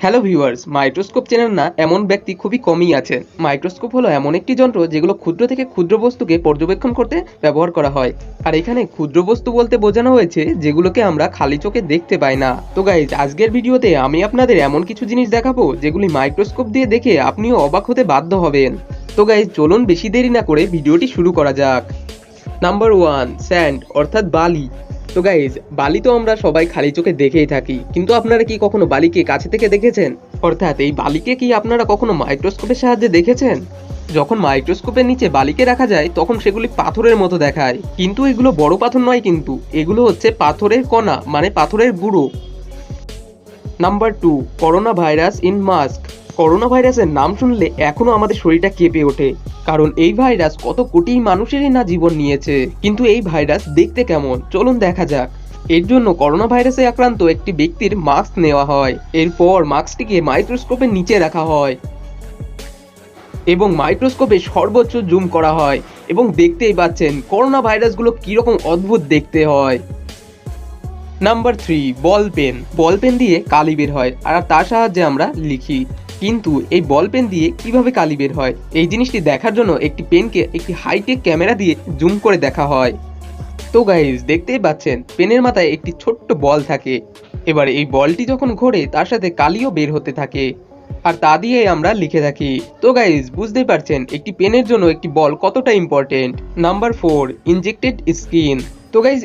Hello viewers, microscope চেনেন না এমন ব্যক্তি খুবই কমই আছেন। মাইক্রোস্কোপ হলো এমন একটি যন্ত্র যেগুলো ক্ষুদ্র থেকে ক্ষুদ্র বস্তুকে পর্যবেক্ষণ করতে ব্যবহার করা হয়। আর এখানে ক্ষুদ্র বস্তু বলতে বোঝানো হয়েছে যেগুলোকে আমরা খালি চোখে দেখতে পাই না। তো গাইজ, আজকের ভিডিওতে আমি আপনাদের এমন কিছু জিনিস দেখাবো যেগুলি মাইক্রোস্কোপ দিয়ে দেখে আপনিও অবাক হতে বাধ্য হবেন। তো গাইজ, চলুন বেশি দেরি না করে ভিডিওটি শুরু করা যাক। নাম্বার 1, স্যান্ড অর্থাৎ বালি। তো গাইজ, বালি তো আমরা সবাই খালি চোখে দেখেই থাকি, কিন্তু আপনারা কি কখনো বালিকে কাছে থেকে দেখেছেন? অর্থাৎ এই বালিকে কি আপনারা কখনো মাইক্রোস্কোপের সাহায্যে দেখেছেন? যখন মাইক্রোস্কোপের নিচে বালিকে রাখা যায় তখন সেগুলি পাথরের মতো দেখায়, কিন্তু এগুলো বড় পাথর নয়, কিন্তু এগুলো হচ্ছে পাথরের কণা, মানে পাথরের গুঁড়ো। Number 2, corona virus in mask. Corona ভাইরাসের নাম শুনলে এখনো আমাদের শরীরটা কেঁপে ওঠে, কারণ এই ভাইরাস কত কোটি মানুষেরই না জীবন নিয়েছে। কিন্তু এই ভাইরাস দেখতে কেমন, চলুন দেখা যাক। এর জন্য করোনা ভাইরাসে আক্রান্ত একটি ব্যক্তির মাস্ক নেওয়া হয়, এরপর মাস্কটিকে মাইক্রোস্কোপের নিচে রাখা হয় এবং মাইক্রোস্কোপে সর্বোচ্চ জুম করা হয়, এবং দেখতেই পাচ্ছেন করোনা ভাইরাসগুলো কিরকম অদ্ভুত দেখতে হয়। Number 3, ball pen. Ball pen দিয়ে কালি বের হয়, আর তার সাহায্যে আমরা লিখি। কিন্তু এই বল পেন দিয়ে কিভাবে কালি বের হয়, এই জিনিসটি দেখার জন্য একটি পেনকে একটি হাইটেক ক্যামেরা দিয়ে জুম করে দেখা হয়। তো গাইজ, দেখতেই পাচ্ছেন পেনের মাথায় একটি ছোট্ট বল থাকে। এবার এই বলটি যখন ঘোরে তার সাথে কালিও বের হতে থাকে, আর তা দিয়ে আমরা লিখে থাকি। তো গাইজ, বুঝতেই পারছেন একটি পেনের জন্য একটি বল কতটা ইম্পর্টেন্ট। Number 4, injected skin. তো গাইজ,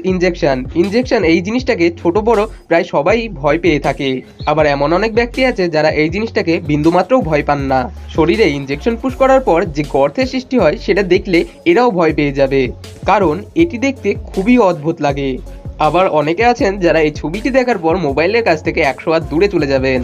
ইনজেকশন এই জিনিসটাকে ছোট বড় প্রায় সবাই ভয় পেয়ে থাকে। আবার এমন অনেক ব্যক্তি আছে যারা এই জিনিসটাকে বিন্দুমাত্রও ভয় পান না। শরীরে ইনজেকশন পুশ করার পর যে গর্তের সৃষ্টি হয় সেটা দেখলে এরাও ভয় পেয়ে যাবে, কারণ এটি দেখতে খুবই অদ্ভুত লাগে। আবার অনেকে আছেন যারা এই ছবিটি দেখার পর মোবাইলের কাছ থেকে 100 হাত দূরে চলে যাবেন।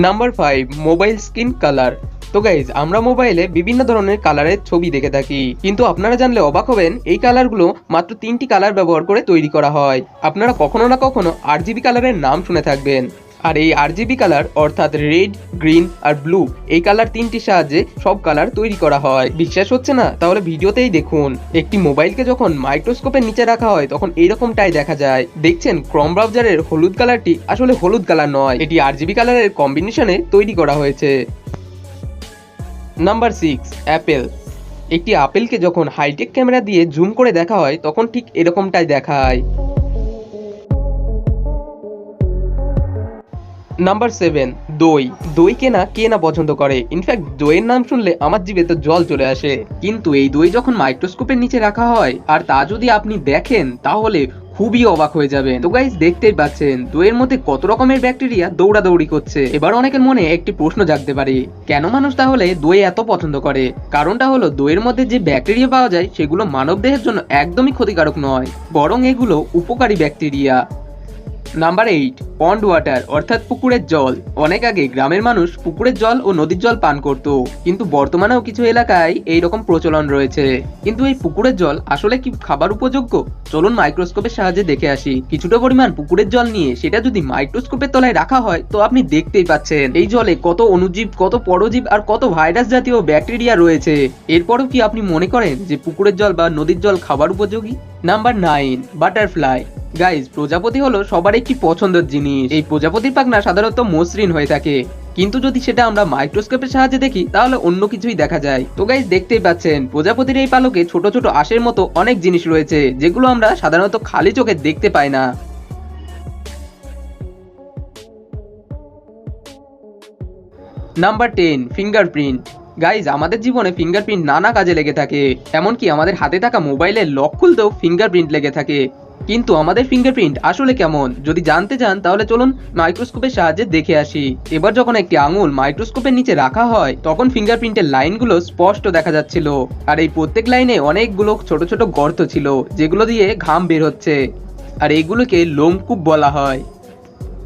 Number 5, mobile screen colour. তো গাইজ, আমরা মোবাইলে বিভিন্ন ধরনের কালারের ছবি দেখে থাকি, কিন্তু আপনারা জানলে অবাক হবেন এই কালারগুলো মাত্র 3টি কালার ব্যবহার করে তৈরি করা হয়। আপনারা কখনো না কখনো RGB কালারের নাম শুনে থাকবেন, আর এই RGB কালার অর্থাৎ রেড, গ্রিন আর ব্লু, এই কালার 3টির সাহায্যে সব কালার তৈরি করা হয়। বিশ্বাস হচ্ছে না? তাহলে ভিডিওতেই দেখুন। একটি মোবাইলকে যখন মাইক্রোস্কোপের নিচে রাখা হয় তখন এইরকমটাই দেখা যায়। দেখছেন ক্রোম ব্রাউজারের হলুদ কালারটি আসলে হলুদ কালার নয়, এটি RGB কালারের কম্বিনেশনে তৈরি করা হয়েছে। Number 6, Apple. একটি আপেলকে যখন হাইটেক ক্যামেরা দিয়ে জুম করে দেখা হয় তখন ঠিক এরকমটাই দেখায়। নাম্বার 7, দই। দই কে না পছন্দ করে? ইনফ্যাক্ট দইয়ের নাম শুনলে আমার জিভে তো জল চলে আসে। কিন্তু এই দই যখন মাইক্রোস্কোপের নিচে রাখা হয় আর তা যদি আপনি দেখেন তাহলে খুবই অবাক হয়ে যাবেন। তো গাইস, দেখতেই পাচ্ছেন দইয়ের মধ্যে কত রকমের ব্যাকটেরিয়া দৌড়াদৌড়ি করছে। এবার অনেকের মনে একটি প্রশ্ন জাগতে পারে, কেন মানুষ তাহলে দই এত পছন্দ করে? কারণটা হলো দইয়ের মধ্যে যে ব্যাকটেরিয়া পাওয়া যায় সেগুলো মানব দেহের জন্য একদমই ক্ষতিকারক নয়, বরং এগুলো উপকারী ব্যাকটেরিয়া। নাম্বার 8, পন্ড ওয়াটার অর্থাৎ পুকুরের জল। অনেক আগে গ্রামের মানুষ পুকুরের জল ও নদীর জল পান করত, কিন্তু বর্তমানেও কিছু এলাকায় এইরকম প্রচলন রয়েছে। কিন্তু এই পুকুরের জল আসলে কি খাবার উপযোগ্য? চলুন মাইক্রোস্কোপের সাহায্যে দেখে আসি। কিছুটা পরিমাণ পুকুরের জল নিয়ে সেটা যদি মাইক্রোস্কোপের তলায় রাখা হয় তো আপনি দেখতেই পাচ্ছেন এই জলে কত অণুজীব, কত পরজীব আর কত ভাইরাস জাতীয় ব্যাকটেরিয়া রয়েছে। এরপরও কি আপনি মনে করেন যে পুকুরের জল বা নদীর জল খাবার উপযোগী? Number 9, butterfly. গাইজ, প্রজাপতি হলো সবার একটি পছন্দের জিনিস। এই প্রজাপতির পাখনা সাধারণত মসৃণ হয়ে থাকে, কিন্তু যদি সেটা আমরা মাইক্রোস্কোপের সাহায্যে দেখি তাহলে অন্য কিছুই দেখা যায়। তো গাইজ, দেখতেই পাচ্ছেন প্রজাপতির এই পালকে ছোট ছোট আঁশের মতো অনেক জিনিস রয়েছে যেগুলো আমরা সাধারণত খালি চোখে দেখতে পাই না। Number 10, fingerprint. গাইজ, আমাদের জীবনে ফিঙ্গারপ্রিন্ট নানা কাজে লেগে থাকে, এমনকি আমাদের হাতে থাকা মোবাইলের লক খুলতেও ফিঙ্গারপ্রিন্ট লেগে থাকে। কিন্তু আমাদের ফিঙ্গারপ্রিন্ট আসলে কেমন যদি জানতে চান তাহলে চলুন মাইক্রোস্কোপের সাহায্যে দেখে আসি। এবার যখন একটি আঙুল মাইক্রোস্কোপের নিচে রাখা হয় তখন ফিঙ্গারপ্রিন্টের লাইনগুলো স্পষ্ট দেখা যাচ্ছিল, আর এই প্রত্যেক লাইনে অনেকগুলো ছোট ছোট গর্ত ছিল যেগুলো দিয়ে ঘাম বের হচ্ছে, আর এইগুলোকে লোমকূপ বলা হয়।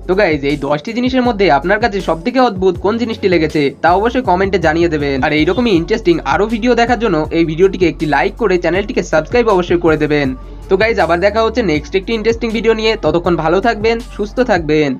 তো গাইজ, এই 10টি জিনিসের মধ্যে আপনার কাছে সবথেকে অদ্ভুত কোন জিনিসটি লেগেছে তা অবশ্যই কমেন্টে জানিয়ে দেবেন। আর এইরকমই ইন্টারেস্টিং আরো ভিডিও দেখার জন্য এই ভিডিওটিকে একটি লাইক করে চ্যানেলটিকে সাবস্ক্রাইব অবশ্যই করে দেবেন। তো গাইজ, আবার দেখা হচ্ছে নেক্সট একটি ইন্টারেস্টিং ভিডিও নিয়ে। ততক্ষণ ভালো থাকবেন, সুস্থ থাকবেন।